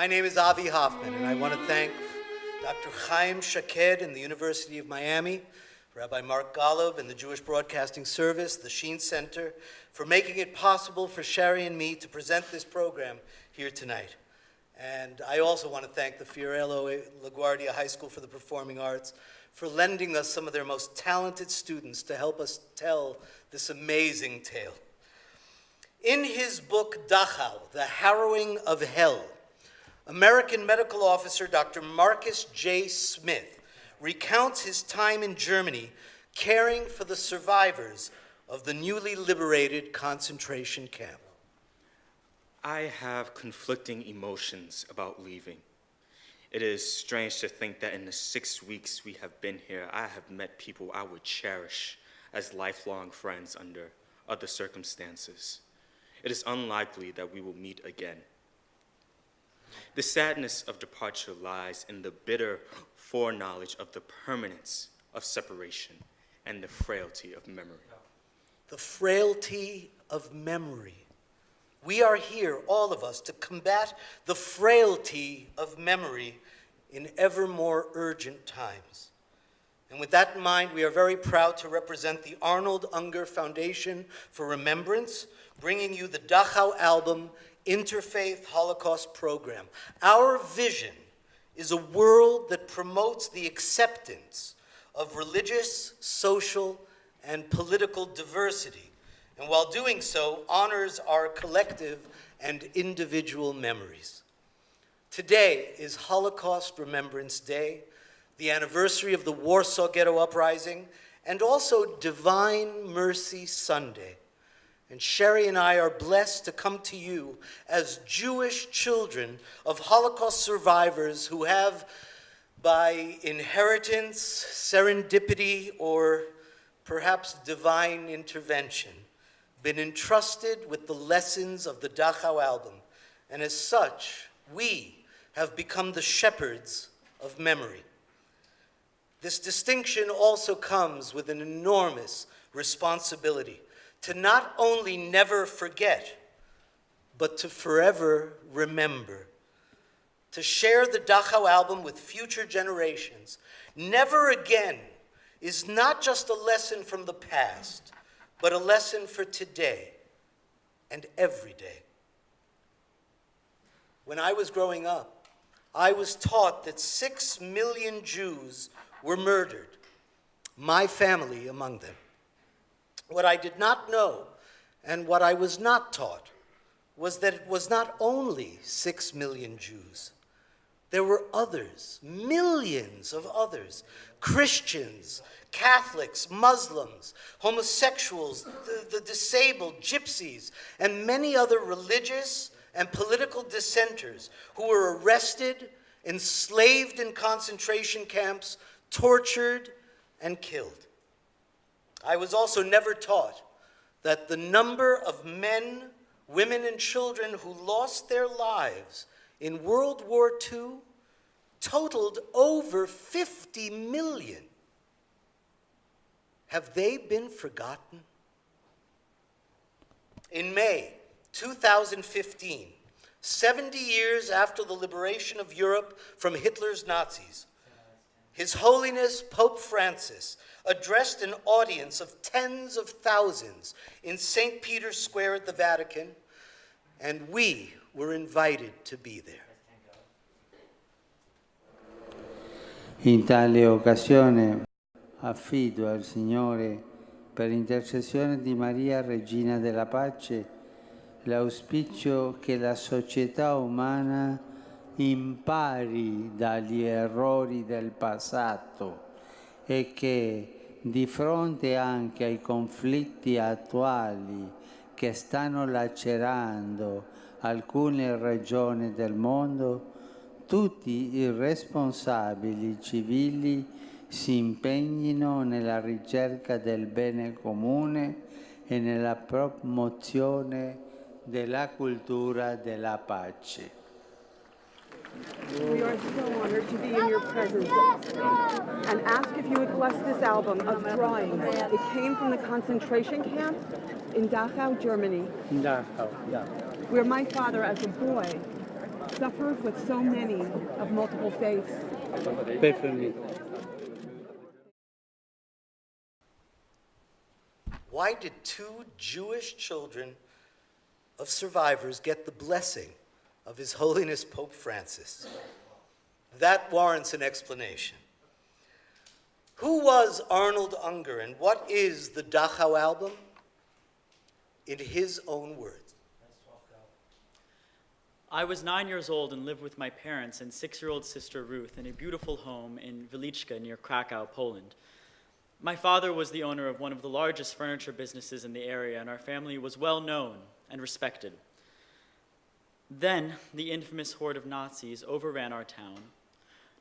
name is Avi Hoffman, and I want to thank Dr. Chaim Shaked and the University of Miami, Rabbi Mark Golub and the Jewish Broadcasting Service, the Sheen Center, for making it possible for Shari and me to present this program here tonight. And I also want to thank the Fiorello LaGuardia High School for the Performing Arts for lending us some of their most talented students to help us tell this amazing tale. In his book, Dachau, The Harrowing of Hell, American medical officer Dr. Marcus J. Smith recounts his time in Germany caring for the survivors of the newly liberated concentration camp. I have conflicting emotions about leaving. It is strange to think that in the 6 weeks we have been here, I have met people I would cherish as lifelong friends under other circumstances. It is unlikely that we will meet again. The sadness of departure lies in the bitter foreknowledge of the permanence of separation and the frailty of memory. The frailty of memory. We are here, all of us, to combat the frailty of memory in ever more urgent times. And with that in mind, we are very proud to represent the Arnold Unger Foundation for Remembrance, bringing you the Dachau Album, Interfaith Holocaust Program. Our vision is a world that promotes the acceptance of religious, social, and political diversity, and while doing so, honors our collective and individual memories. Today is Holocaust Remembrance Day, the anniversary of the Warsaw Ghetto Uprising, and also Divine Mercy Sunday. And Shari and I are blessed to come to you as Jewish children of Holocaust survivors who have, by inheritance, serendipity, or perhaps divine intervention, been entrusted with the lessons of the Dachau Album, and as such, we have become the shepherds of memory. This distinction also comes with an enormous responsibility to not only never forget, but to forever remember. To share the Dachau Album with future generations, never again, is not just a lesson from the past, but a lesson for today and every day. When I was growing up, I was taught that 6 million Jews were murdered, my family among them. What I did not know, and what I was not taught, was that it was not only 6 million Jews. There were others, millions of others, Christians, Catholics, Muslims, homosexuals, the disabled, gypsies, and many other religious and political dissenters who were arrested, enslaved in concentration camps, tortured, and killed. I was also never taught that the number of men, women, and children who lost their lives in World War II totaled over 50 million. Have they been forgotten? In May 2015, 70 years after the liberation of Europe from Hitler's Nazis, His Holiness Pope Francis addressed an audience of tens of thousands in St. Peter's Square at the Vatican, and we were invited to be there. In tale occasione affido al Signore, per intercessione di Maria, Regina della Pace, l'auspicio che la società umana impari dagli errori del passato e che, di fronte anche ai conflitti attuali che stanno lacerando alcune regioni del mondo, tutti i responsabili civili si impegnino nella ricerca del bene comune e nella promozione della cultura della pace. We are so honored to be in your presence and ask if you would bless this album of drawings. It came from the concentration camp in Dachau, Germany, Dachau, yeah. where my father, as a boy, suffered with so many of multiple faiths. Pray for me. Why did two Jewish children of survivors get the blessing of His Holiness Pope Francis? That warrants an explanation. Who was Arnold Unger, and what is the Dachau Album? In his own words. I was 9 years old and lived with my parents and 6-year-old sister Ruth in a beautiful home in Wieliczka near Krakow, Poland. My father was the owner of one of the largest furniture businesses in the area, and our family was well known and respected. Then, the infamous horde of Nazis overran our town,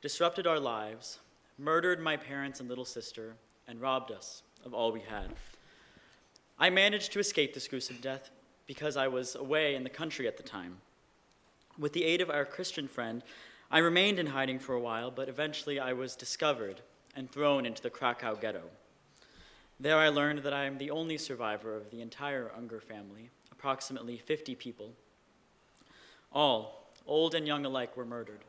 disrupted our lives, murdered my parents and little sister, and robbed us of all we had. I managed to escape this gruesome death because I was away in the country at the time. With the aid of our Christian friend, I remained in hiding for a while, but eventually I was discovered and thrown into the Krakow ghetto. There I learned that I am the only survivor of the entire Unger family, approximately 50 people. All, old and young alike, were murdered.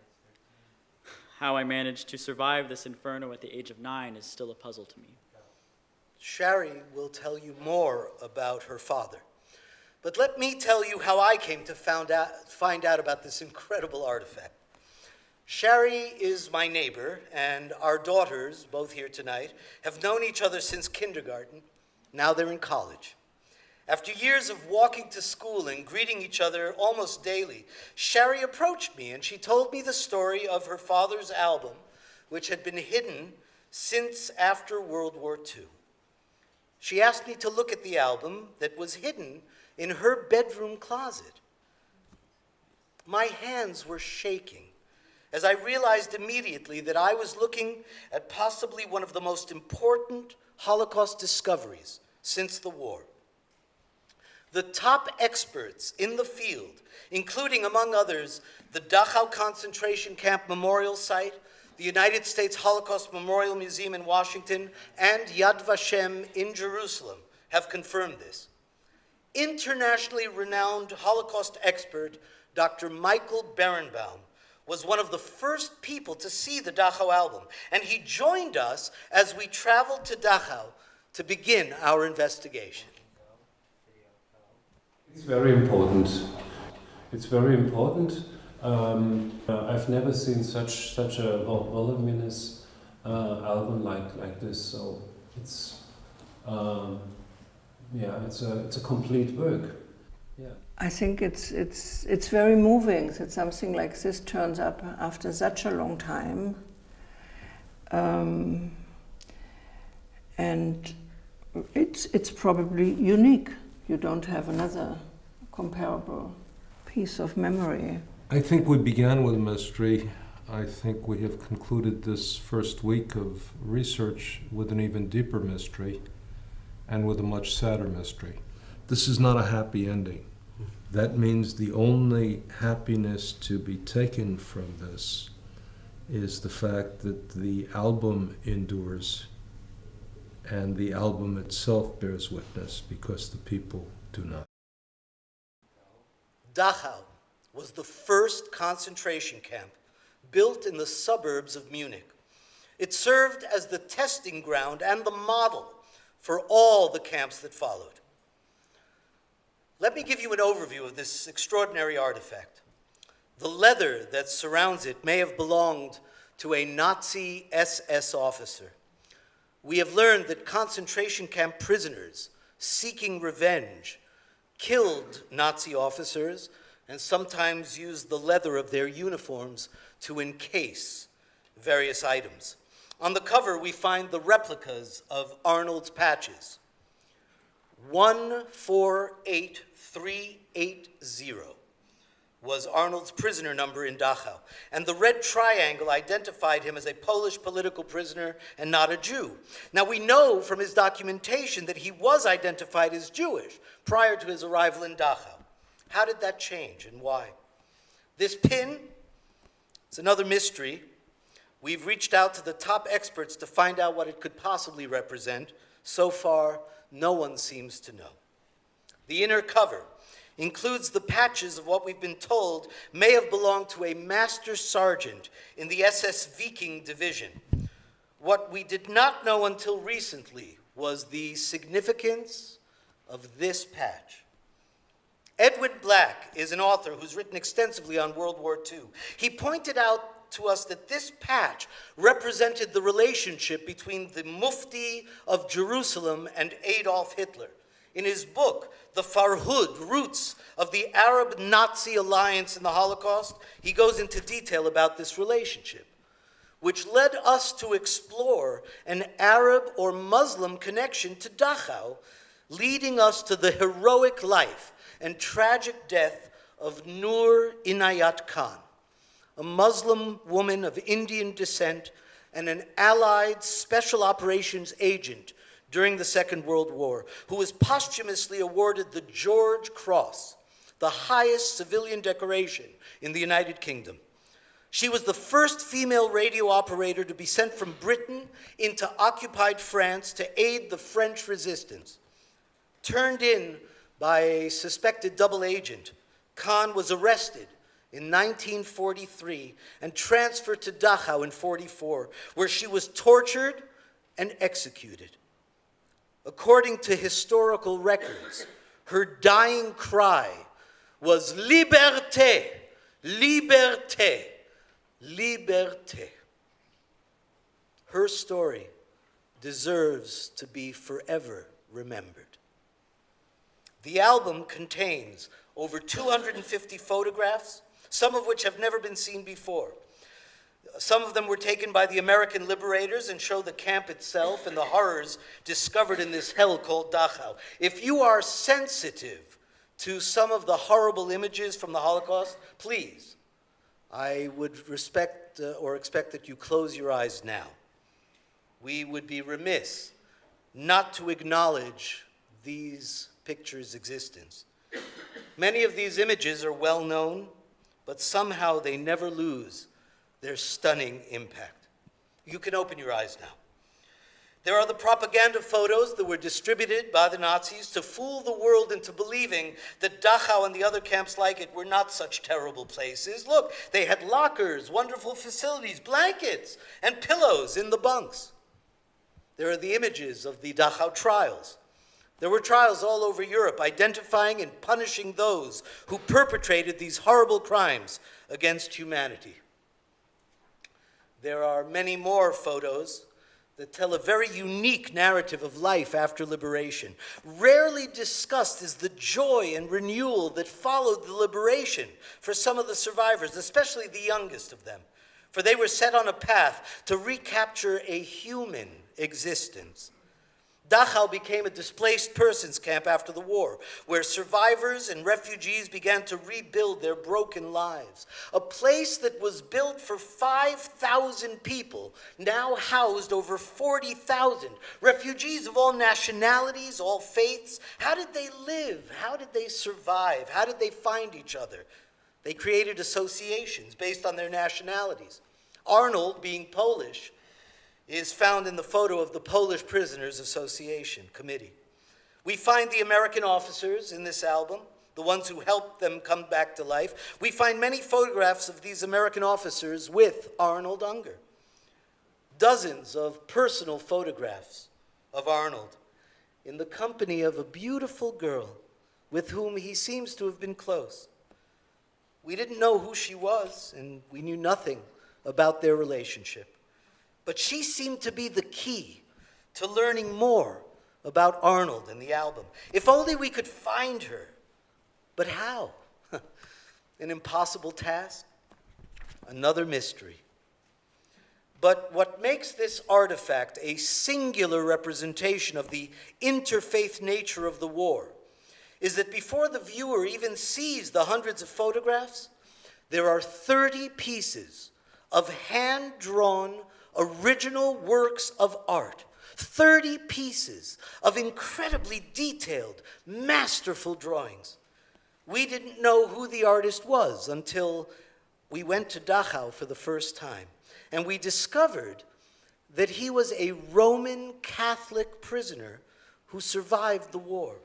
How I managed to survive this inferno at the age of 9 is still a puzzle to me. Shari will tell you more about her father. But let me tell you how I came to find out about this incredible artifact. Shari is my neighbor, and our daughters, both here tonight, have known each other since kindergarten. Now they're in college. After years of walking to school and greeting each other almost daily, Shari approached me and she told me the story of her father's album, which had been hidden since after World War II. She asked me to look at the album that was hidden in her bedroom closet. My hands were shaking as I realized immediately that I was looking at possibly one of the most important Holocaust discoveries since the war. The top experts in the field, including, among others, the Dachau concentration camp memorial site, the United States Holocaust Memorial Museum in Washington, and Yad Vashem in Jerusalem, have confirmed this. Internationally renowned Holocaust expert Dr. Michael Porulski was one of the first people to see the Dachau album, and he joined us as we traveled to Dachau to begin our investigation. It's very important. It's very important. I've never seen such a voluminous album like this. So it's it's a complete work. Yeah. I think it's very moving that something like this turns up after such a long time, and it's probably unique. You don't have another comparable piece of memory. I think we began with a mystery. I think we have concluded this first week of research with an even deeper mystery and with a much sadder mystery. This is not a happy ending. That means the only happiness to be taken from this is the fact that the album endures and the album itself bears witness, because the people do not. Dachau was the first concentration camp built in the suburbs of Munich. It served as the testing ground and the model for all the camps that followed. Let me give you an overview of this extraordinary artifact. The leather that surrounds it may have belonged to a Nazi SS officer. We have learned that concentration camp prisoners seeking revenge killed Nazi officers and sometimes used the leather of their uniforms to encase various items. On the cover, we find the replicas of Arnold's patches. 148380 was Arnold's prisoner number in Dachau, and the red triangle identified him as a Polish political prisoner and not a Jew. Now, we know from his documentation that he was identified as Jewish prior to his arrival in Dachau. How did that change and why? This pin is another mystery. We've reached out to the top experts to find out what it could possibly represent. So far, no one seems to know. The inner cover includes the patches of what we've been told may have belonged to a master sergeant in the SS Viking division. What we did not know until recently was the significance of this patch. Edwin Black is an author who's written extensively on World War II. He pointed out to us that this patch represented the relationship between the Mufti of Jerusalem and Adolf Hitler. In his book, The Farhud, Roots of the Arab-Nazi Alliance in the Holocaust, he goes into detail about this relationship, which led us to explore an Arab or Muslim connection to Dachau, leading us to the heroic life and tragic death of Nur Inayat Khan, a Muslim woman of Indian descent and an Allied special operations agent during the Second World War, who was posthumously awarded the George Cross, the highest civilian decoration in the United Kingdom. She was the first female radio operator to be sent from Britain into occupied France to aid the French resistance. Turned in by a suspected double agent, Khan was arrested in 1943 and transferred to Dachau in 1944, where she was tortured and executed. According to historical records, her dying cry was "Liberté, liberté, liberté." Her story deserves to be forever remembered. The album contains over 250 photographs, some of which have never been seen before. Some of them were taken by the American liberators and show the camp itself and the horrors discovered in this hell called Dachau. If you are sensitive to some of the horrible images from the Holocaust, please, I would respect or expect that you close your eyes now. We would be remiss not to acknowledge these pictures' existence. Many of these images are well known, but somehow they never lose their stunning impact. You can open your eyes now. There are the propaganda photos that were distributed by the Nazis to fool the world into believing that Dachau and the other camps like it were not such terrible places. Look, they had lockers, wonderful facilities, blankets, and pillows in the bunks. There are the images of the Dachau trials. There were trials all over Europe identifying and punishing those who perpetrated these horrible crimes against humanity. There are many more photos that tell a very unique narrative of life after liberation. Rarely discussed is the joy and renewal that followed the liberation for some of the survivors, especially the youngest of them, for they were set on a path to recapture a human existence. Dachau became a displaced persons camp after the war, where survivors and refugees began to rebuild their broken lives. A place that was built for 5,000 people now housed over 40,000. Refugees of all nationalities, all faiths. How did they live? How did they survive? How did they find each other? They created associations based on their nationalities. Arnold, being Polish, is found in the photo of the Polish Prisoners Association Committee. We find the American officers in this album, the ones who helped them come back to life. We find many photographs of these American officers with Arnold Unger. Dozens of personal photographs of Arnold in the company of a beautiful girl with whom he seems to have been close. We didn't know who she was, and we knew nothing about their relationship. But she seemed to be the key to learning more about Arnold and the album. If only we could find her. But how? An impossible task? Another mystery. But what makes this artifact a singular representation of the interfaith nature of the war is that before the viewer even sees the hundreds of photographs, there are 30 pieces of hand-drawn original works of art, 30 pieces of incredibly detailed, masterful drawings. We didn't know who the artist was until we went to Dachau for the first time, and we discovered that he was a Roman Catholic prisoner who survived the war.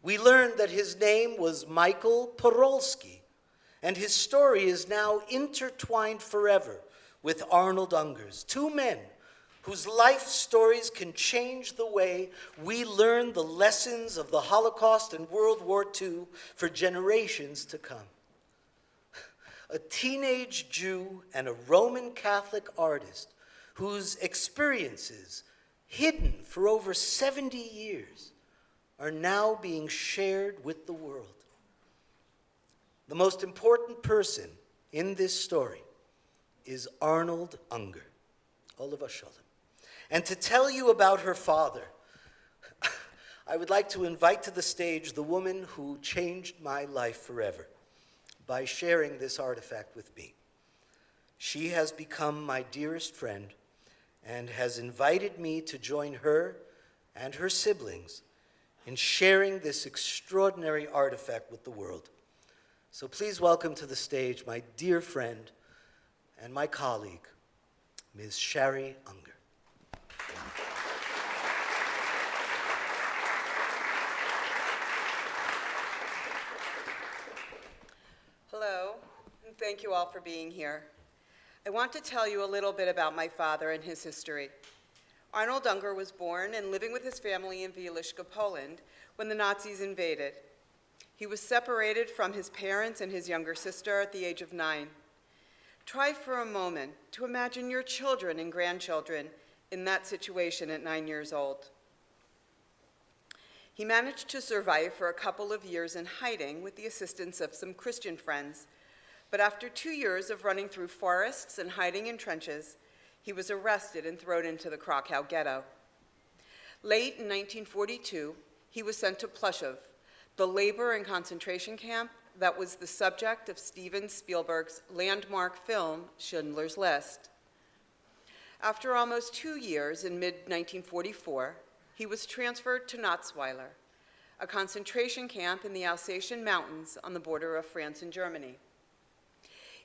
We learned that his name was Michael Porulski, and his story is now intertwined forever with Arnold Unger's, two men whose life stories can change the way we learn the lessons of the Holocaust and World War II for generations to come. A teenage Jew and a Roman Catholic artist whose experiences, hidden for over 70 years, are now being shared with the world. The most important person in this story is Arnold Unger. Oliver Sholem. And to tell you about her father, I would like to invite to the stage the woman who changed my life forever by sharing this artifact with me. She has become my dearest friend and has invited me to join her and her siblings in sharing this extraordinary artifact with the world. So please welcome to the stage my dear friend and my colleague, Ms. Shari Unger. Hello, and thank you all for being here. I want to tell you a little bit about my father and his history. Arnold Unger was born and living with his family in Wieliczka, Poland, when the Nazis invaded. He was separated from his parents and his younger sister at the age of 9. Try for a moment to imagine your children and grandchildren in that situation at 9 years old. He managed to survive for a couple of years in hiding with the assistance of some Christian friends, but after 2 years of running through forests and hiding in trenches, he was arrested and thrown into the Krakow ghetto. Late in 1942, he was sent to Ploshov, the labor and concentration camp that was the subject of Steven Spielberg's landmark film, Schindler's List. After almost 2 years in mid-1944, he was transferred to Natzweiler, a concentration camp in the Alsatian mountains on the border of France and Germany.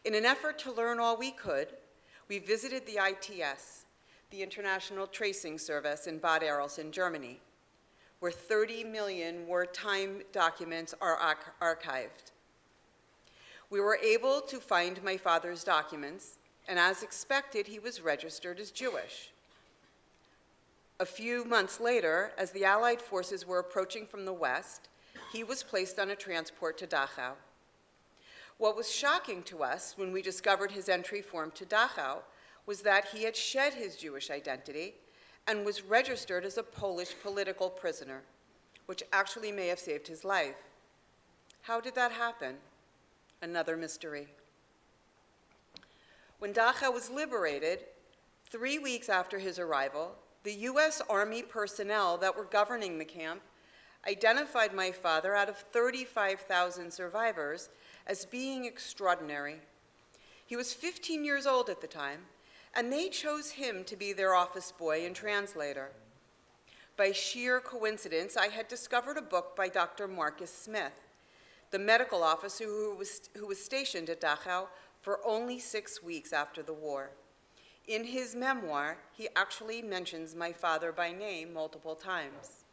In an effort to learn all we could, we visited the ITS, the International Tracing Service in Bad Arolsen, Germany, where 30 million wartime documents are archived. We were able to find my father's documents, and as expected, he was registered as Jewish. A few months later, as the Allied forces were approaching from the west, he was placed on a transport to Dachau. What was shocking to us when we discovered his entry form to Dachau was that he had shed his Jewish identity and was registered as a Polish political prisoner, which actually may have saved his life. How did that happen? Another mystery. When Dachau was liberated, 3 weeks after his arrival, the U.S. Army personnel that were governing the camp identified my father out of 35,000 survivors as being extraordinary. He was 15 years old at the time, and they chose him to be their office boy and translator. By sheer coincidence, I had discovered a book by Dr. Marcus Smith, the medical officer who was stationed at Dachau for only 6 weeks after the war. In his memoir, he actually mentions my father by name multiple times.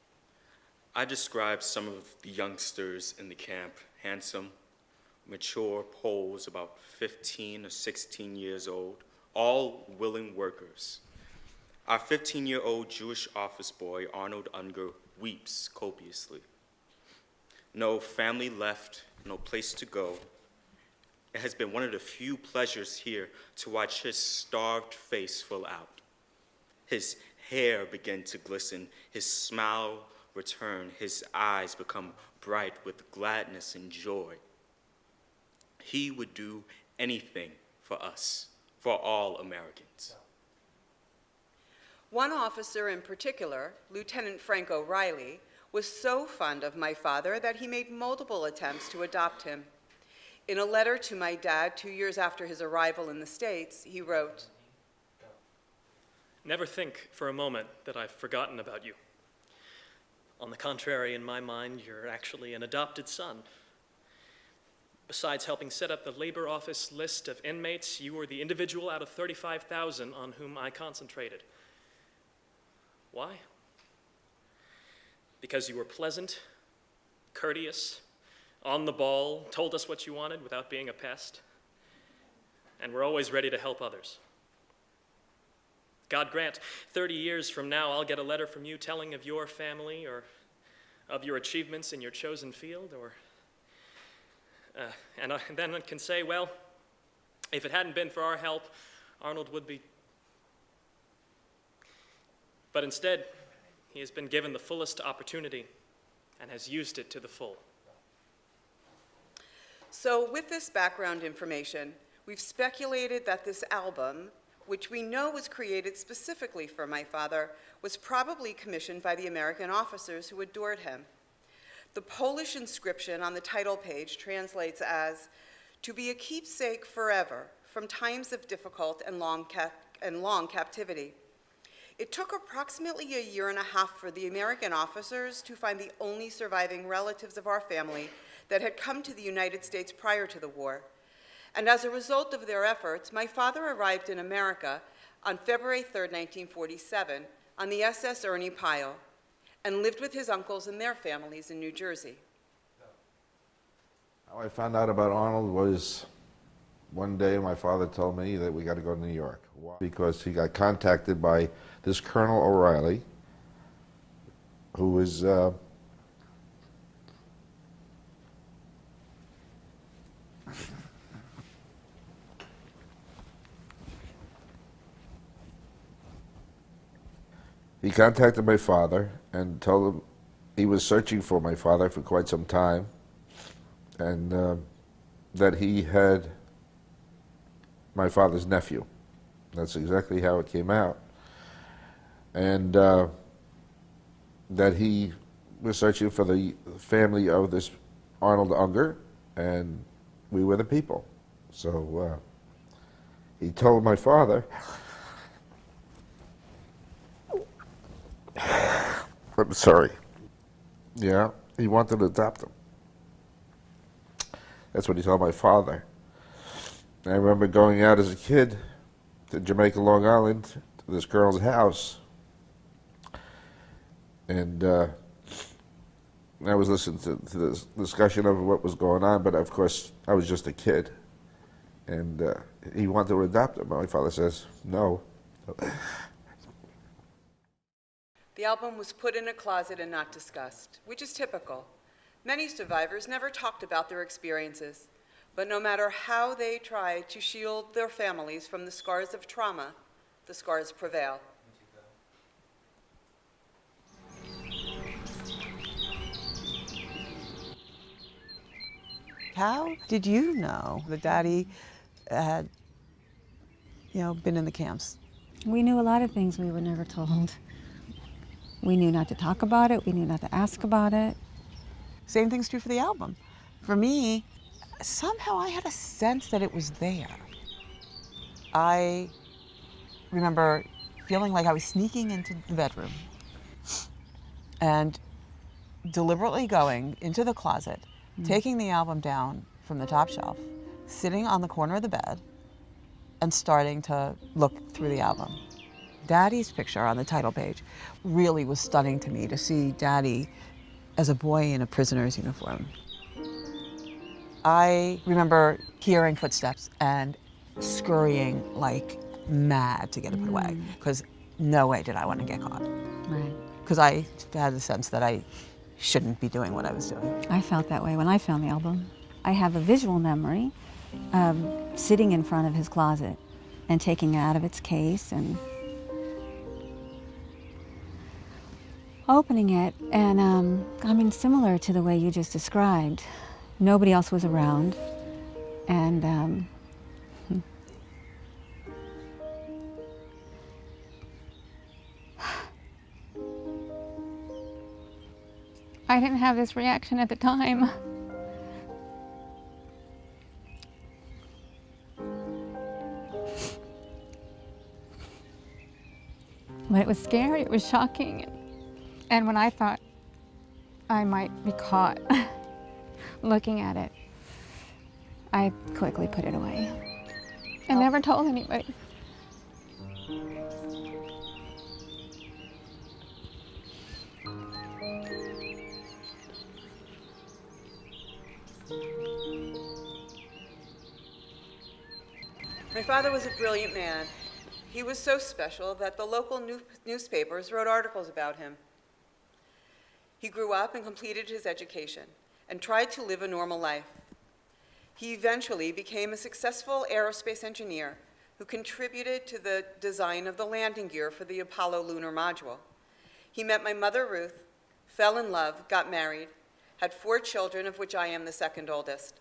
I described some of the youngsters in the camp, handsome, mature Poles, about 15 or 16 years old, all willing workers. Our 15-year-old Jewish office boy, Arnold Unger, weeps copiously. No family left, no place to go. It has been one of the few pleasures here to watch his starved face fill out. His hair begin to glisten, his smile return, his eyes become bright with gladness and joy. He would do anything for us, for all Americans. One officer in particular, Lieutenant Frank O'Reilly, was so fond of my father that he made multiple attempts to adopt him. In a letter to my dad 2 years after his arrival in the States, he wrote, "Never think for a moment that I've forgotten about you. On the contrary, in my mind, you're actually an adopted son. Besides helping set up the labor office list of inmates, you were the individual out of 35,000 on whom I concentrated. Why? Because you were pleasant, courteous, on the ball, told us what you wanted without being a pest, and were always ready to help others. God grant, 30 years from now, I'll get a letter from you telling of your family or of your achievements in your chosen field, and then I can say, well, if it hadn't been for our help, Arnold would be. But instead, he has been given the fullest opportunity and has used it to the full. So with this background information, we've speculated that this album, which we know was created specifically for my father, was probably commissioned by the American officers who adored him. The Polish inscription on the title page translates as, "To be a keepsake forever from times of difficult and long captivity." It took approximately a year and a half for the American officers to find the only surviving relatives of our family that had come to the United States prior to the war. And as a result of their efforts, my father arrived in America on February 3rd, 1947, on the SS Ernie Pyle, and lived with his uncles and their families in New Jersey. How I found out about Arnold was one day my father told me that we got to go to New York. Why? Because he got contacted by this Colonel O'Reilly, who was he contacted my father and told him he was searching for my father for quite some time, and that he had my father's nephew. That's exactly how it came out. And that he was searching for the family of this Arnold Unger, and we were the people. So he told my father, I'm sorry. Yeah, he wanted to adopt him. That's what he told my father. I remember going out as a kid to Jamaica, Long Island, to this girl's house. And I was listening to this discussion of what was going on, but of course, I was just a kid. And he wanted to adopt him. My father says, no. The album was put in a closet and not discussed, which is typical. Many survivors never talked about their experiences, but no matter how they tried to shield their families from the scars of trauma, the scars prevail. How did you know that Daddy had, been in the camps? We knew a lot of things we were never told. We knew not to talk about it. We knew not to ask about it. Same thing's true for the album. For me, somehow I had a sense that it was there. I remember feeling like I was sneaking into the bedroom and deliberately going into the closet, taking the album down from the top shelf, sitting on the corner of the bed, and starting to look through the album. Daddy's picture on the title page really was stunning to me, to see Daddy as a boy in a prisoner's uniform. I remember hearing footsteps and scurrying like mad to get it put away, because no way did I want to get caught. Right. Because I had the sense that I shouldn't be doing what I was doing. I felt that way when I found the album. I have a visual memory of sitting in front of his closet and taking it out of its case and opening it, and similar to the way you just described. Nobody else was around, and I didn't have this reaction at the time. But it was scary, it was shocking. And when I thought I might be caught looking at it, I quickly put it away and never told anybody. My father was a brilliant man. He was so special that the local newspapers wrote articles about him. He grew up and completed his education and tried to live a normal life. He eventually became a successful aerospace engineer who contributed to the design of the landing gear for the Apollo lunar module. He met my mother, Ruth, fell in love, got married, had 4 children, of which I am the second oldest.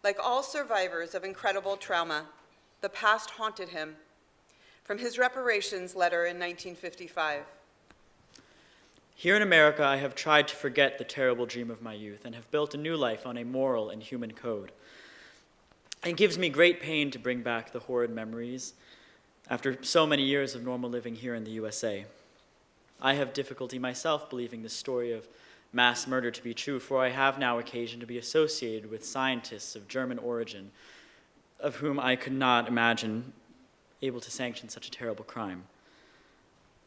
Like all survivors of incredible trauma, the past haunted him. From his reparations letter in 1955. Here in America, I have tried to forget the terrible dream of my youth and have built a new life on a moral and human code. It gives me great pain to bring back the horrid memories after so many years of normal living here in the USA. I have difficulty myself believing the story of mass murder to be true, for I have now occasion to be associated with scientists of German origin, of whom I could not imagine able to sanction such a terrible crime.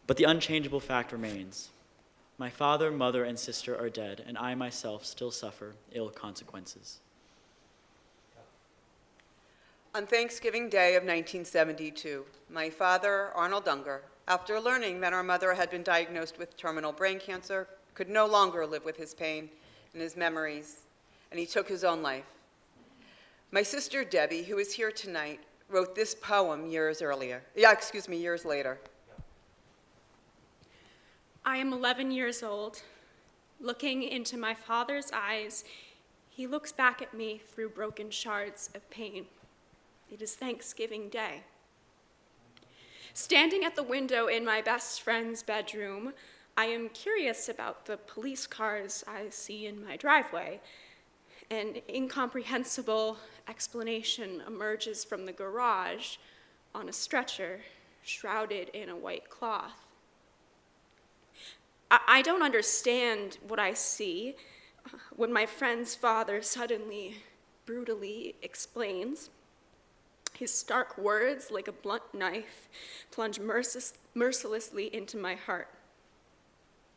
But the unchangeable fact remains. My father, mother, and sister are dead, and I myself still suffer ill consequences. On Thanksgiving Day of 1972, my father, Arnold Unger, after learning that our mother had been diagnosed with terminal brain cancer, could no longer live with his pain and his memories, and he took his own life. My sister Debbie, who is here tonight, wrote this poem years later. I am 11 years old. Looking into my father's eyes, he looks back at me through broken shards of pain. It is Thanksgiving Day. Standing at the window in my best friend's bedroom, I am curious about the police cars I see in my driveway. An incomprehensible explanation emerges from the garage on a stretcher, shrouded in a white cloth. I don't understand what I see when my friend's father suddenly, brutally explains. His stark words, like a blunt knife, plunge mercilessly into my heart.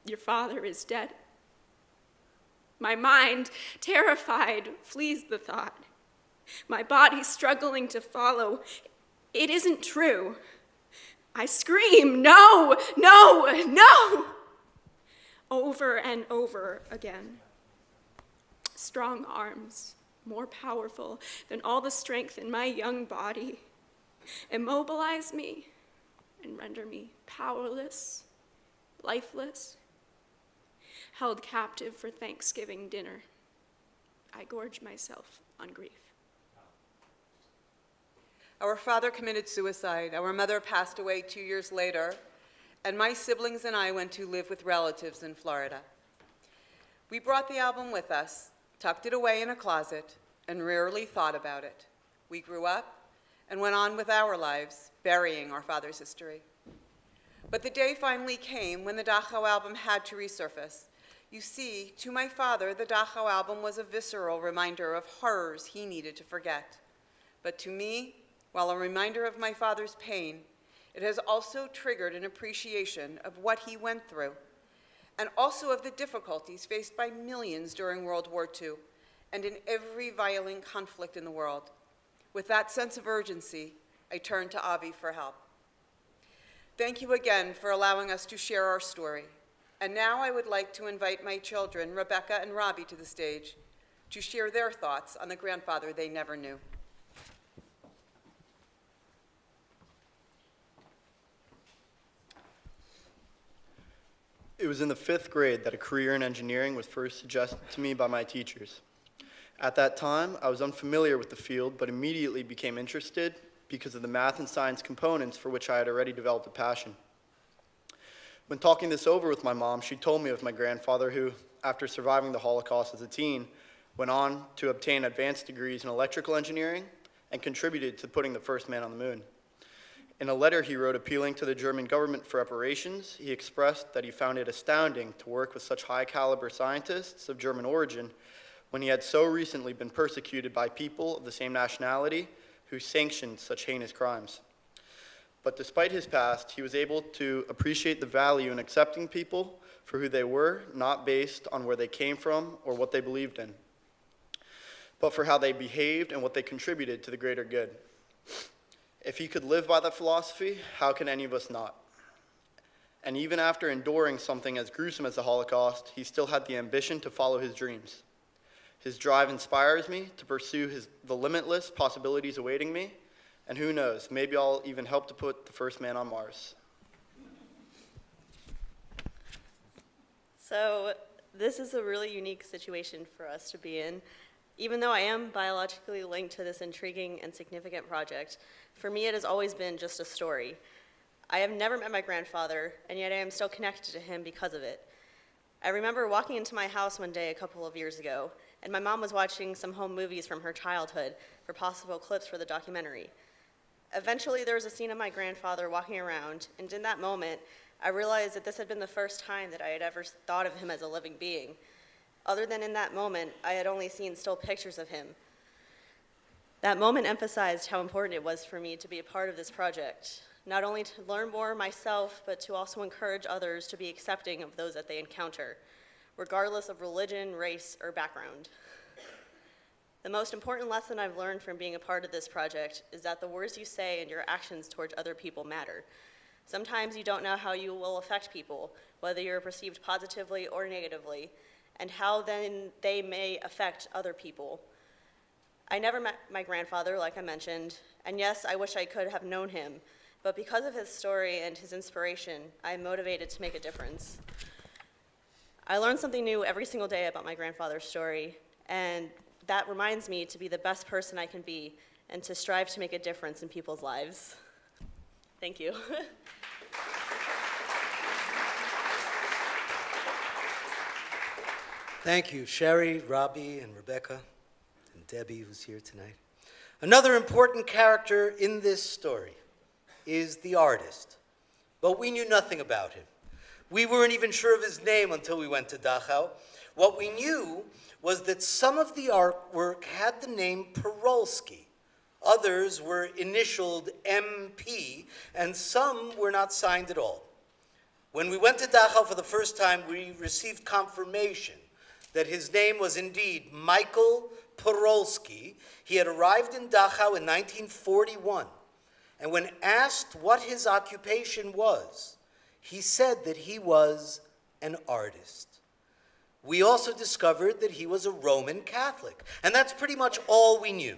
Your father is dead. My mind, terrified, flees the thought. My body struggling to follow. It isn't true. I scream, no, no, no, over and over again. Strong arms, more powerful than all the strength in my young body, immobilize me and render me powerless, lifeless, held captive for Thanksgiving dinner. I gorge myself on grief. Our father committed suicide. Our mother passed away 2 years later, and my siblings and I went to live with relatives in Florida. We brought the album with us, tucked it away in a closet, and rarely thought about it. We grew up and went on with our lives, burying our father's history. But the day finally came when the Dachau Album had to resurface. You see, to my father, the Dachau Album was a visceral reminder of horrors he needed to forget. But to me, while a reminder of my father's pain, it has also triggered an appreciation of what he went through, and also of the difficulties faced by millions during World War II and in every violent conflict in the world. With that sense of urgency, I turn to Avi for help. Thank you again for allowing us to share our story. And now I would like to invite my children, Rebecca and Robbie, to the stage to share their thoughts on the grandfather they never knew. It was in the 5th grade that a career in engineering was first suggested to me by my teachers. At that time, I was unfamiliar with the field, but immediately became interested because of the math and science components for which I had already developed a passion. When talking this over with my mom, she told me of my grandfather who, after surviving the Holocaust as a teen, went on to obtain advanced degrees in electrical engineering and contributed to putting the first man on the moon. In a letter he wrote appealing to the German government for reparations, he expressed that he found it astounding to work with such high-caliber scientists of German origin when he had so recently been persecuted by people of the same nationality who sanctioned such heinous crimes. But despite his past, he was able to appreciate the value in accepting people for who they were, not based on where they came from or what they believed in. but for how they behaved and what they contributed to the greater good. If he could live by that philosophy, how can any of us not? And even after enduring something as gruesome as the Holocaust, he still had the ambition to follow his dreams. His drive inspires me to pursue the limitless possibilities awaiting me, and who knows, maybe I'll even help to put the first man on Mars. So this is a really unique situation for us to be in. Even though I am biologically linked to this intriguing and significant project, for me it has always been just a story. I have never met my grandfather, and yet I am still connected to him because of it. I remember walking into my house one day a couple of years ago, and my mom was watching some home movies from her childhood for possible clips for the documentary. Eventually, there was a scene of my grandfather walking around, and in that moment, I realized that this had been the first time that I had ever thought of him as a living being. Other than in that moment, I had only seen still pictures of him. That moment emphasized how important it was for me to be a part of this project, not only to learn more myself, but to also encourage others to be accepting of those that they encounter, regardless of religion, race, or background. The most important lesson I've learned from being a part of this project is that the words you say and your actions towards other people matter. Sometimes you don't know how you will affect people, whether you're perceived positively or negatively, and how then they may affect other people. I never met my grandfather, like I mentioned, and yes, I wish I could have known him, but because of his story and his inspiration, I am motivated to make a difference. I learn something new every single day about my grandfather's story, and that reminds me to be the best person I can be and to strive to make a difference in people's lives. Thank you. Thank you, Shari, Robbie, and Rebecca, and Debbie, who's here tonight. Another important character in this story is the artist, but we knew nothing about him. We weren't even sure of his name until we went to Dachau. What we knew was that some of the artwork had the name Porulski. Others were initialed MP, and some were not signed at all. When we went to Dachau for the first time, we received confirmation that his name was indeed Michael Porulski. He had arrived in Dachau in 1941, and when asked what his occupation was, he said that he was an artist. We also discovered that he was a Roman Catholic, and that's pretty much all we knew.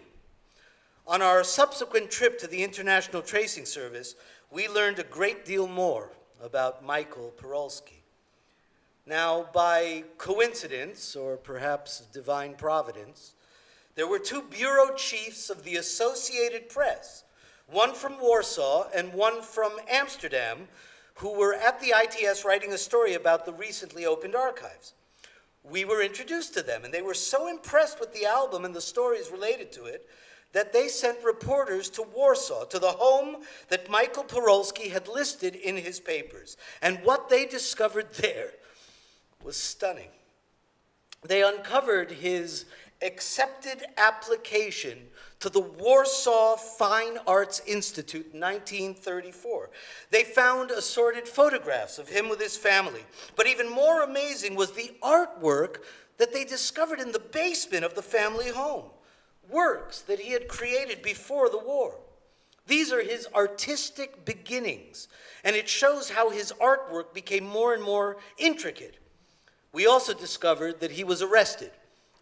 On our subsequent trip to the International Tracing Service, we learned a great deal more about Michael Porulski. Now, by coincidence, or perhaps divine providence, there were two bureau chiefs of the Associated Press, one from Warsaw and one from Amsterdam, who were at the ITS writing a story about the recently opened archives. We were introduced to them, and they were so impressed with the album and the stories related to it that they sent reporters to Warsaw, to the home that Michael Porulski had listed in his papers. And what they discovered there was stunning. They uncovered his accepted application to the Warsaw Fine Arts Institute in 1934. They found assorted photographs of him with his family. But even more amazing was the artwork that they discovered in the basement of the family home. Works that he had created before the war. These are his artistic beginnings, and it shows how his artwork became more and more intricate. We also discovered that he was arrested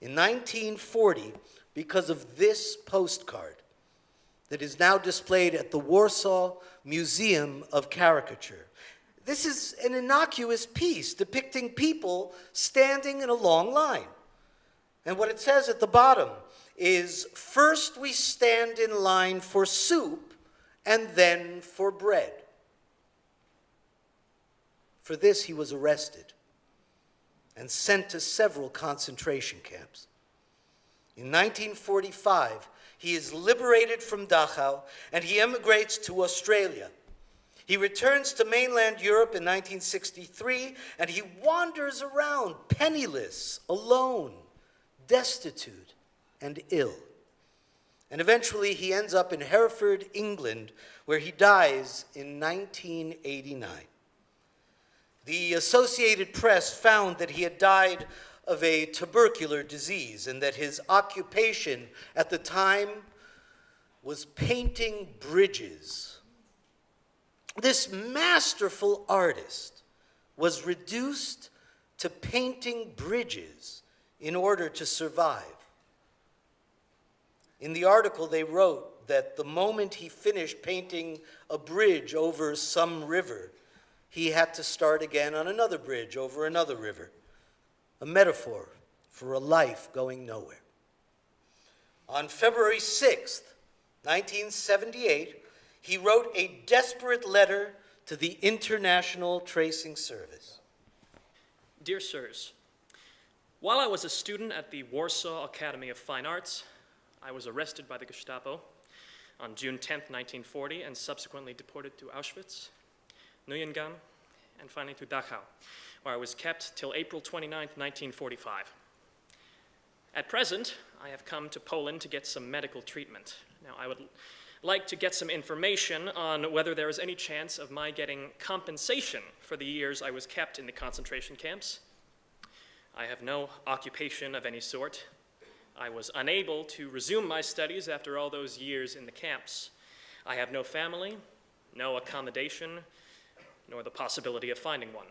in 1940 because of this postcard that is now displayed at the Warsaw Museum of Caricature. This is an innocuous piece depicting people standing in a long line. And what it says at the bottom is, first we stand in line for soup and then for bread. For this he was arrested and sent to several concentration camps. In 1945, he is liberated from Dachau and he emigrates to Australia. He returns to mainland Europe in 1963 and he wanders around penniless, alone, destitute, and ill. And eventually he ends up in Hereford, England, where he dies in 1989. The Associated Press found that he had died of a tubercular disease and that his occupation at the time was painting bridges. This masterful artist was reduced to painting bridges in order to survive. In the article, they wrote that the moment he finished painting a bridge over some river, he had to start again on another bridge over another river, a metaphor for a life going nowhere. On February 6th, 1978, he wrote a desperate letter to the International Tracing Service. Dear Sirs, while I was a student at the Warsaw Academy of Fine Arts, I was arrested by the Gestapo on June 10, 1940, and subsequently deported to Auschwitz, Neuengamme, and finally to Dachau, where I was kept till April 29, 1945. At present, I have come to Poland to get some medical treatment. Now, I would like to get some information on whether there is any chance of my getting compensation for the years I was kept in the concentration camps. I have no occupation of any sort. I was unable to resume my studies after all those years in the camps. I have no family, no accommodation, nor the possibility of finding one.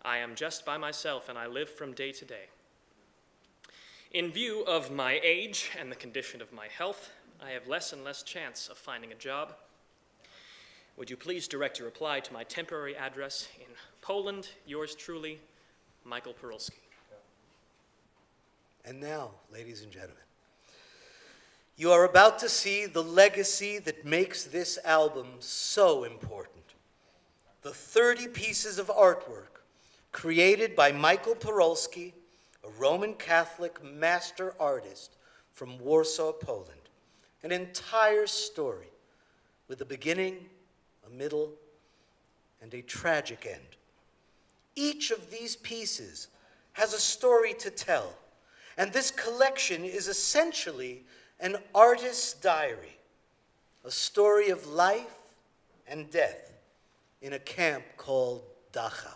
I am just by myself, and I live from day to day. In view of my age and the condition of my health, I have less and less chance of finding a job. Would you please direct your reply to my temporary address in Poland? Yours truly, Michael Porulski. And now, ladies and gentlemen, you are about to see the legacy that makes this album so important. The 30 pieces of artwork created by Michael Porulski, a Roman Catholic master artist from Warsaw, Poland. An entire story with a beginning, a middle, and a tragic end. Each of these pieces has a story to tell, and this collection is essentially an artist's diary, a story of life and death in a camp called Dachau.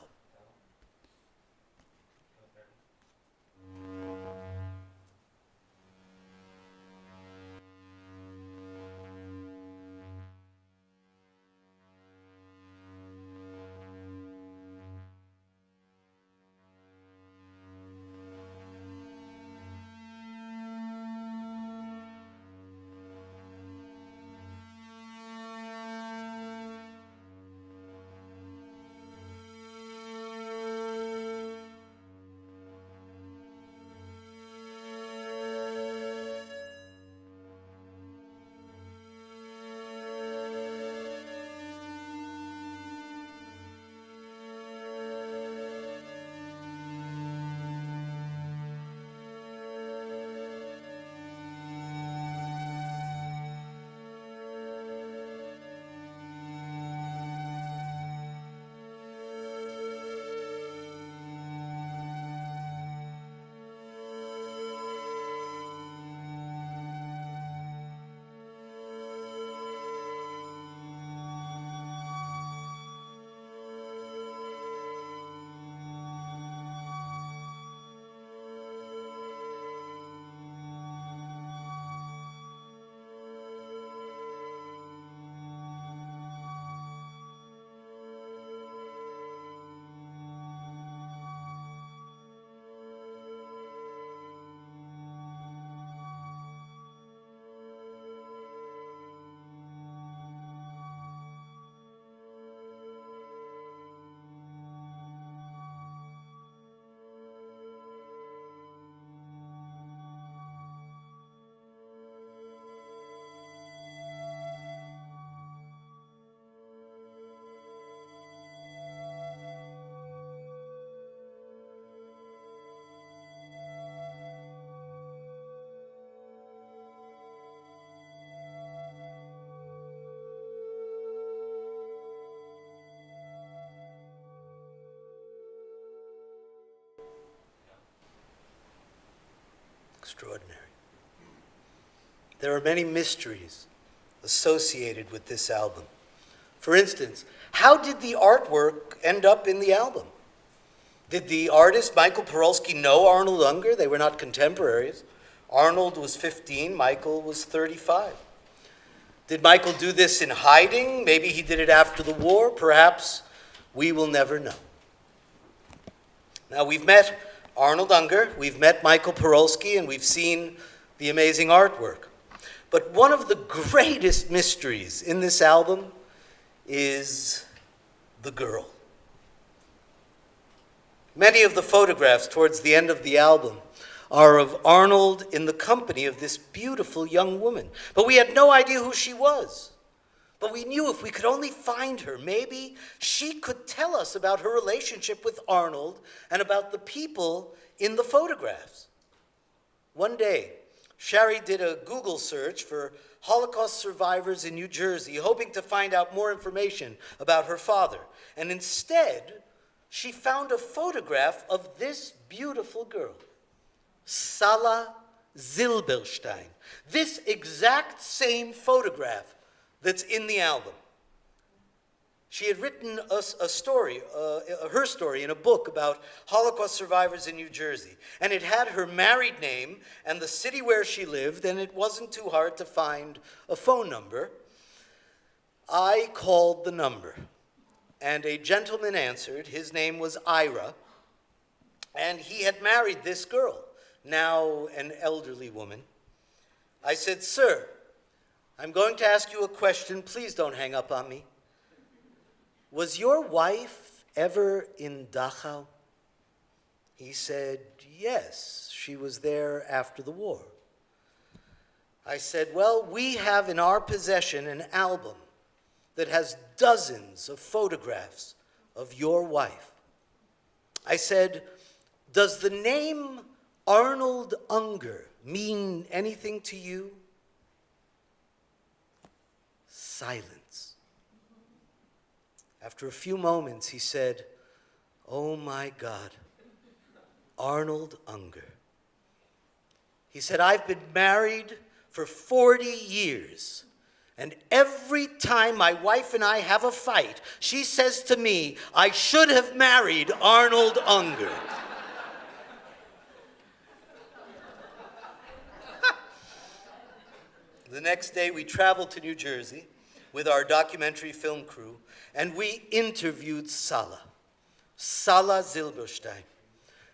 Extraordinary. There are many mysteries associated with this album. For instance, how did the artwork end up in the album? Did the artist Michael Porulski know Arnold Unger? They were not contemporaries. Arnold was 15, Michael was 35. Did Michael do this in hiding? Maybe he did it after the war. Perhaps we will never know. Now, we've met Arnold Unger, we've met Michael Porulski, and we've seen the amazing artwork. But one of the greatest mysteries in this album is the girl. Many of the photographs towards the end of the album are of Arnold in the company of this beautiful young woman. But we had no idea who she was. But we knew if we could only find her, maybe she could tell us about her relationship with Arnold and about the people in the photographs. One day, Shari did a Google search for Holocaust survivors in New Jersey, hoping to find out more information about her father. And instead, she found a photograph of this beautiful girl, Sala Zilberstein. This exact same photograph that's in the album. She had written us a story, her story, in a book about Holocaust survivors in New Jersey. And it had her married name and the city where she lived, and it wasn't too hard to find a phone number. I called the number, and a gentleman answered. His name was Ira, and he had married this girl, now an elderly woman. I said, "Sir, I'm going to ask you a question. Please don't hang up on me. Was your wife ever in Dachau?" He said, "Yes, she was there after the war." I said, "Well, we have in our possession an album that has dozens of photographs of your wife." I said, "Does the name Arnold Unger mean anything to you?" Silence. After a few moments, he said, "Oh my God, Arnold Unger." He said, "I've been married for 40 years, and every time my wife and I have a fight, she says to me, 'I should have married Arnold Unger.'" The next day, we traveled to New Jersey with our documentary film crew, and we interviewed Sala Zilberstein.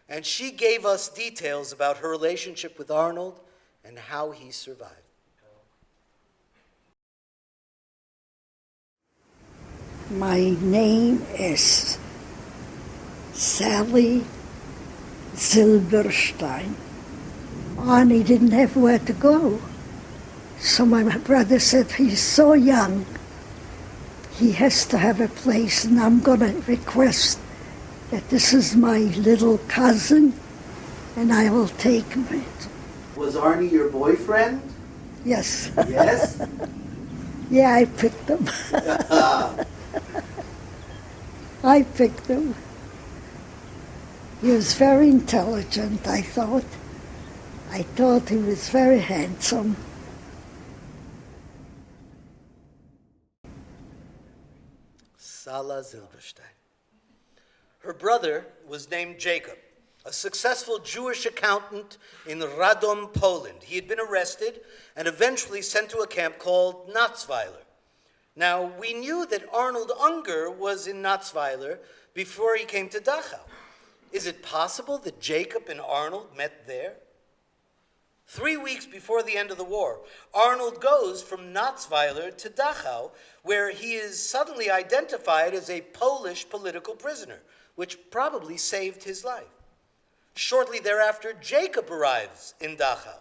And she gave us details about her relationship with Arnold and how he survived. My name is Sally Zilberstein. Arnie didn't have where to go. So my brother said, he's so young, he has to have a place, and I'm going to request that this is my little cousin, and I will take him. Was Arnie your boyfriend? Yes. Yes? Yeah, I picked him. I picked him. He was very intelligent, I thought. I thought he was very handsome. Sala Zilberstein. Her brother was named Jacob, a successful Jewish accountant in Radom, Poland. He had been arrested and eventually sent to a camp called Natzweiler. Now, we knew that Arnold Unger was in Natzweiler before he came to Dachau. Is it possible that Jacob and Arnold met there? 3 weeks before the end of the war, Arnold goes from Natzweiler to Dachau, where he is suddenly identified as a Polish political prisoner, which probably saved his life. Shortly thereafter, Jacob arrives in Dachau.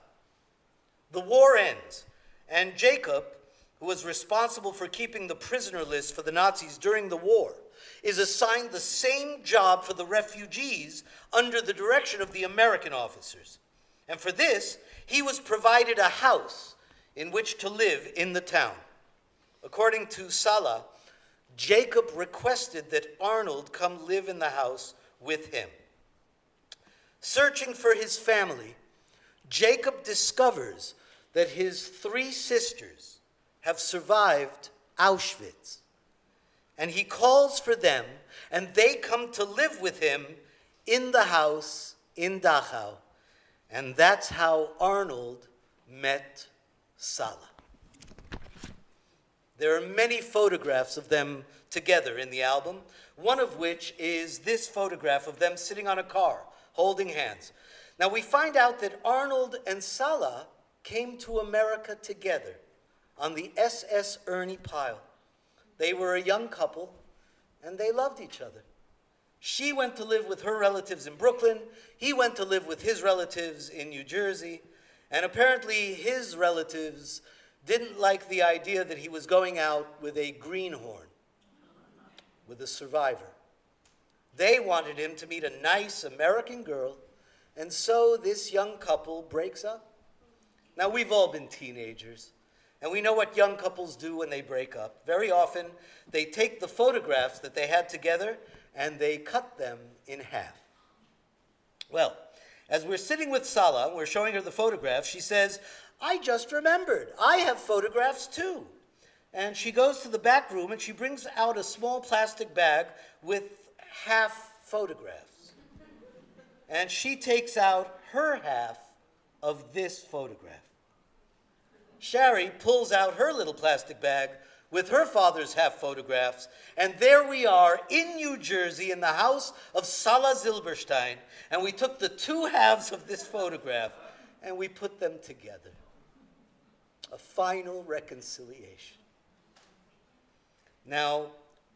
The war ends, and Jacob, who was responsible for keeping the prisoner list for the Nazis during the war, is assigned the same job for the refugees under the direction of the American officers. And for this, he was provided a house in which to live in the town. According to Sala, Jacob requested that Arnold come live in the house with him. Searching for his family, Jacob discovers that his 3 sisters have survived Auschwitz. And he calls for them, and they come to live with him in the house in Dachau. And that's how Arnold met Sala. There are many photographs of them together in the album, one of which is this photograph of them sitting on a car, holding hands. Now we find out that Arnold and Sala came to America together on the SS Ernie Pyle. They were a young couple, and they loved each other. She went to live with her relatives in Brooklyn. He went to live with his relatives in New Jersey. And apparently his relatives didn't like the idea that he was going out with a greenhorn, with a survivor. They wanted him to meet a nice American girl, and so this young couple breaks up. Now, we've all been teenagers, and we know what young couples do when they break up. Very often, they take the photographs that they had together and they cut them in half. Well, as we're sitting with Sala, we're showing her the photographs, she says, I just remembered, I have photographs too. And she goes to the back room and she brings out a small plastic bag with half photographs. And she takes out her half of this photograph. Shari pulls out her little plastic bag with her father's half photographs, and there we are in New Jersey in the house of Sala Zilberstein, and we took the two halves of this photograph and we put them together. A final reconciliation. Now,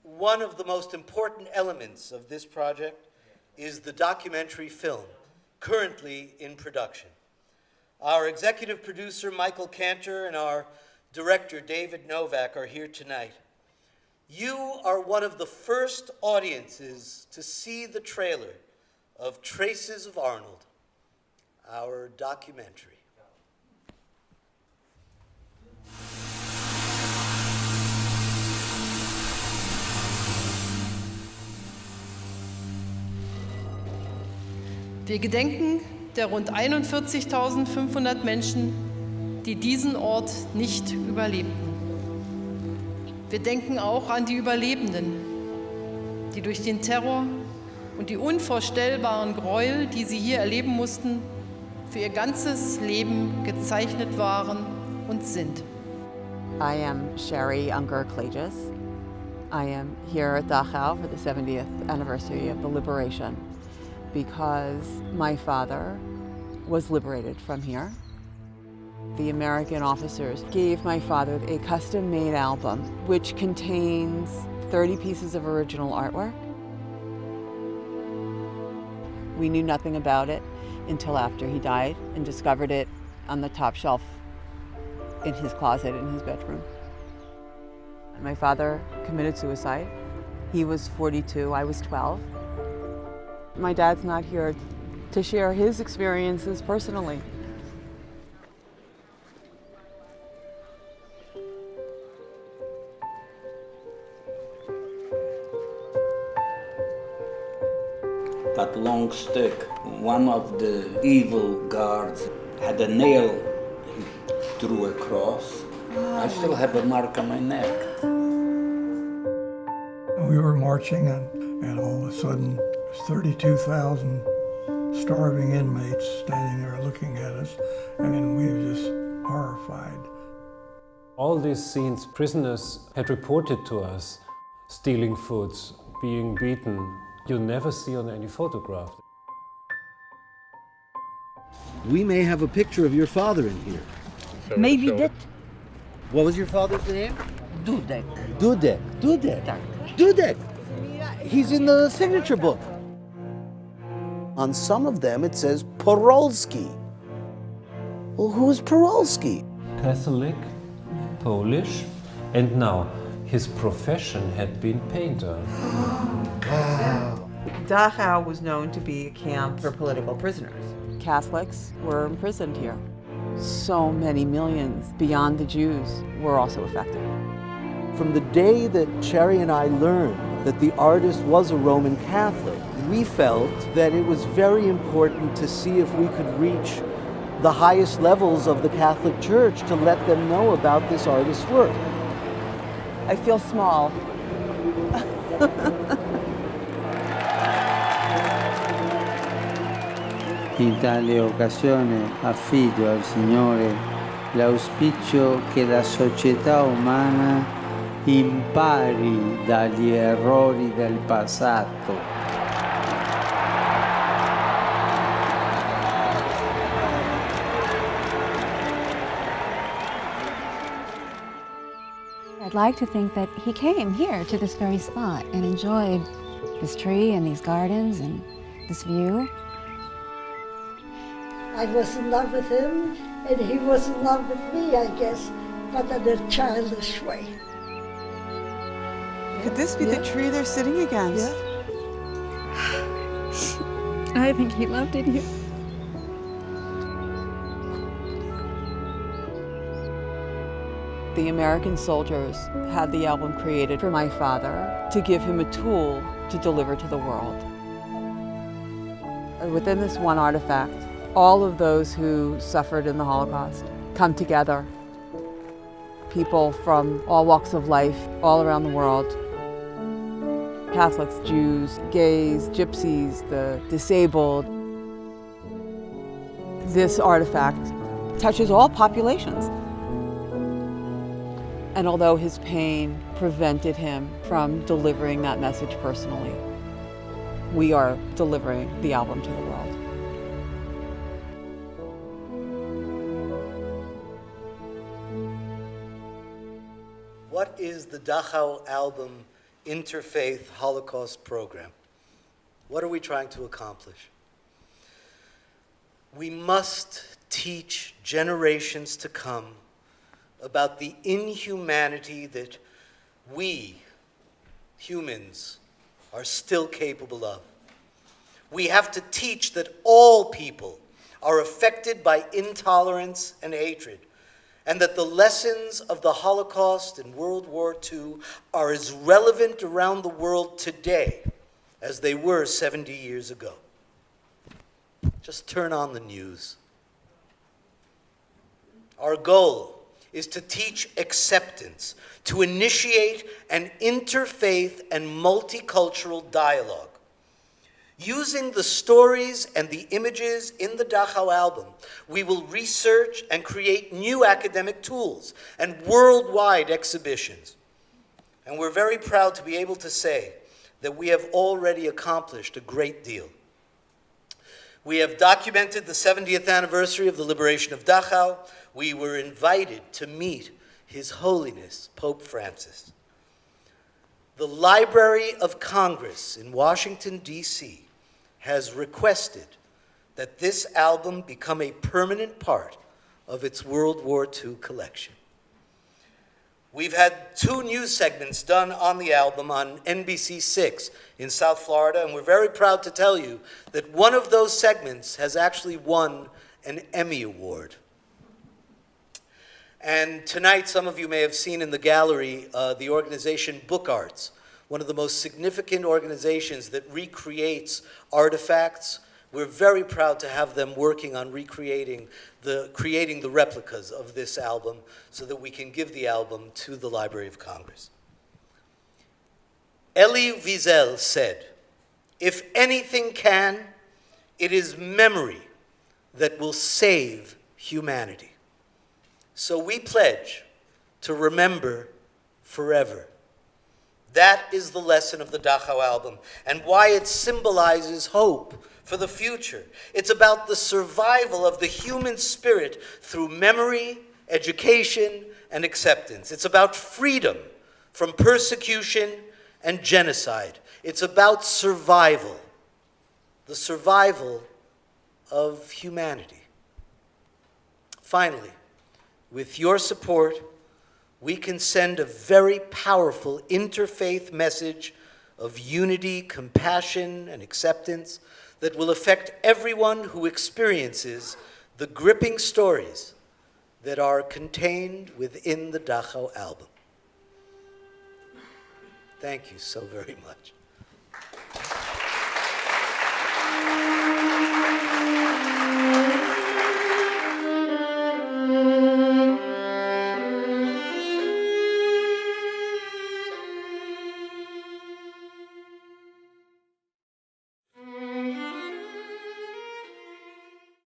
one of the most important elements of this project is the documentary film, currently in production. Our executive producer, Michael Cantor, and our director, David Novak, are here tonight. You are one of the first audiences to see the trailer of Traces of Arnold, our documentary. Wir gedenken der rund 41.500 Menschen, die diesen Ort nicht überlebten. Wir denken auch an die Überlebenden, die durch den Terror und die unvorstellbaren Gräuel, die sie hier erleben mussten, für ihr ganzes Leben gezeichnet waren und sind. I am Shari Unger. I am here at Dachau for the 70th anniversary of the liberation because my father was liberated from here. The American officers gave my father a custom-made album which contains 30 pieces of original artwork. We knew nothing about it until after he died and discovered it on the top shelf in his closet in his bedroom. My father committed suicide. He was 42, I was 12. My dad's not here to share his experiences personally. That long stick, one of the evil guards had a nail he drew across. I still have a mark on my neck. We were marching and all of a sudden 32,000 starving inmates standing there looking at us, and we were just horrified. All these scenes, prisoners had reported to us, stealing foods, being beaten, you never see on any photograph. We may have a picture of your father in here. Maybe that. What was your father's name? Dudek. Dudek. Dudek. Dudek. He's in the signature book. On some of them it says Porulski. Well, who's Porulski? Catholic, Polish, and now his profession had been painter. Dachau was known to be a camp for political prisoners. Catholics were imprisoned here. So many millions beyond the Jews were also affected. From the day that Shari and I learned that the artist was a Roman Catholic, we felt that it was very important to see if we could reach the highest levels of the Catholic Church to let them know about this artist's work. I feel small. In tale occasione affido al Signore l'auspicio che la società umana impari dagli errori del passato. I'd like to think that he came here to this very spot and enjoyed this tree and these gardens and this view. I was in love with him, and he was in love with me, I guess, but in a childish way. Could this be the tree they're sitting against? I think he loved it here. The American soldiers had the album created for my father to give him a tool to deliver to the world. Within this one artifact, all of those who suffered in the Holocaust come together. People from all walks of life, all around the world. Catholics, Jews, gays, gypsies, the disabled. This artifact touches all populations. And although his pain prevented him from delivering that message personally, we are delivering the album to the world. What is the Dachau Album Interfaith Holocaust Program? What are we trying to accomplish? We must teach generations to come about the inhumanity that we, humans, are still capable of. We have to teach that all people are affected by intolerance and hatred, and that the lessons of the Holocaust and World War II are as relevant around the world today as they were 70 years ago. Just turn on the news. Our goal is to teach acceptance, to initiate an interfaith and multicultural dialogue. Using the stories and the images in the Dachau album, we will research and create new academic tools and worldwide exhibitions. And we're very proud to be able to say that we have already accomplished a great deal. We have documented the 70th anniversary of the liberation of Dachau. We were invited to meet His Holiness, Pope Francis. The Library of Congress in Washington, D.C. has requested that this album become a permanent part of its World War II collection. We've had 2 news segments done on the album on NBC6 in South Florida, and we're very proud to tell you that one of those segments has actually won an Emmy Award. And tonight, some of you may have seen in the gallery the organization Book Arts, one of the most significant organizations that recreates artifacts. We're very proud to have them working on creating the replicas of this album so that we can give the album to the Library of Congress. Elie Wiesel said, "If anything can, it is memory that will save humanity." So we pledge to remember forever. That is the lesson of the Dachau album and why it symbolizes hope for the future. It's about the survival of the human spirit through memory, education, and acceptance. It's about freedom from persecution and genocide. It's about survival, the survival of humanity. Finally, with your support, we can send a very powerful interfaith message of unity, compassion, and acceptance that will affect everyone who experiences the gripping stories that are contained within the Dachau album. Thank you so very much.